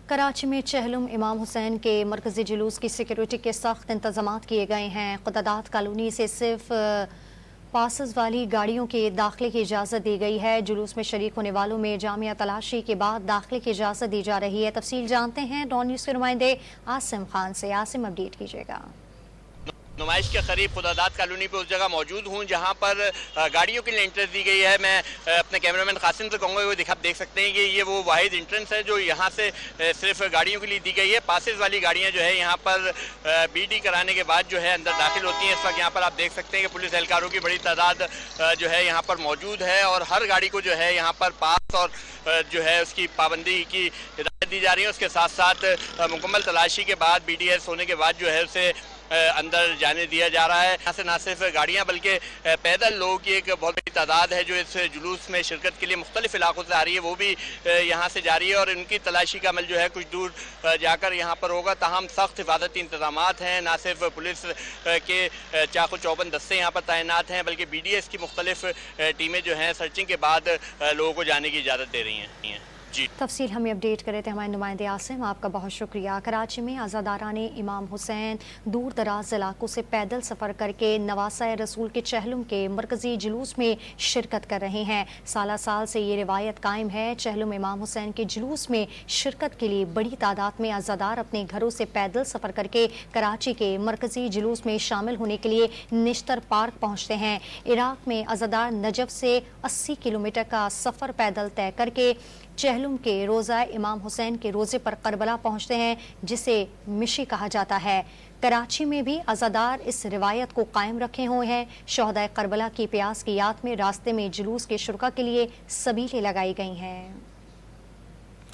कराची में चहलुम इमाम हुसैन के मरकजी जुलूस की सिक्योरिटी के सख्त इंतजाम किए गए हैं। क़ुदात कॉलोनी से सिर्फ पासेस वाली गाड़ियों के दाखिले की इजाज़त दी गई है। जुलूस में शरीक होने वालों में जामिया तलाशी के बाद दाखिले की इजाज़त दी जा रही है। तफसील जानते हैं डॉन न्यूज़ के नुमाइंदे आसिम खान से। आसिम, अपडेट कीजिएगा। नुमाइश के करीब खुदादात कॉलोनी पे उस जगह मौजूद हूँ जहाँ पर गाड़ियों के लिए एंट्रेंस दी गई है। मैं अपने कैमरामैन कासिम से कहूँगा, वो देख सकते हैं कि ये वो वाहिद एंट्रेंस है जो यहाँ से सिर्फ गाड़ियों के लिए दी गई है। पासेस वाली गाड़ियाँ जो है यहाँ पर बीडी कराने के बाद जो है अंदर दाखिल होती हैं। इस वक्त यहाँ पर आप देख सकते हैं कि पुलिस एहलकारों की बड़ी तादाद जो है यहाँ पर मौजूद है और हर गाड़ी को जो है यहाँ पर पास और जो है उसकी पाबंदी की हिदायत दी जा रही है। उसके साथ साथ मुकम्मल तलाशी के बाद BDS होने के बाद जो है उसे अंदर जाने दिया जा रहा है। यहाँ से न सिर्फ गाड़ियाँ बल्कि पैदल लोगों की एक बहुत बड़ी तादाद है जो इस जुलूस में शिरकत के लिए मुख्तलिफ इलाकों से आ रही है, वो भी यहाँ से जारी है और उनकी तलाशी का अमल जो है कुछ दूर जाकर यहाँ पर होगा। ताहम सख्त हिफाजती इंतजाम हैं। न सिर्फ पुलिस के चाकू चौबंद दस्ते यहाँ पर तैनात हैं बल्कि BDS की मुख्तलिफ टीमें जो हैं सर्चिंग के बाद लोगों को जाने की इजाज़त दे रही हैं। जी, तफसील हमें अपडेट करे थे हमारे नुमाइंदे आसिम, आपका बहुत शुक्रिया। कराची में आज़ादाराने इमाम हुसैन दूर दराज इलाकों से पैदल सफ़र करके नवासा रसूल के चहलुम के मरकजी जुलूस में शिरकत कर रहे हैं। साल साल से ये रिवायत कायम है। चहलुम इमाम हुसैन के जुलूस में शिरकत के लिए बड़ी तादाद में आज़ादार अपने घरों से पैदल सफ़र करके कराची के मरकजी जुलूस में शामिल होने के लिए निश्तर पार्क पहुँचते हैं। इराक़ में आज़ादार नजफ से 80 किलोमीटर का सफ़र पैदल तय करके चहलुम के रोज़ा इमाम हुसैन के रोज़े पर करबला पहुँचते हैं, जिसे मिशी कहा जाता है। कराची में भी आज़ादार इस रिवायत को कायम रखे हुए हैं। शोहदाए करबला की प्यास की याद में रास्ते में जुलूस के शुरका के लिए सबीलें लगाई गई हैं।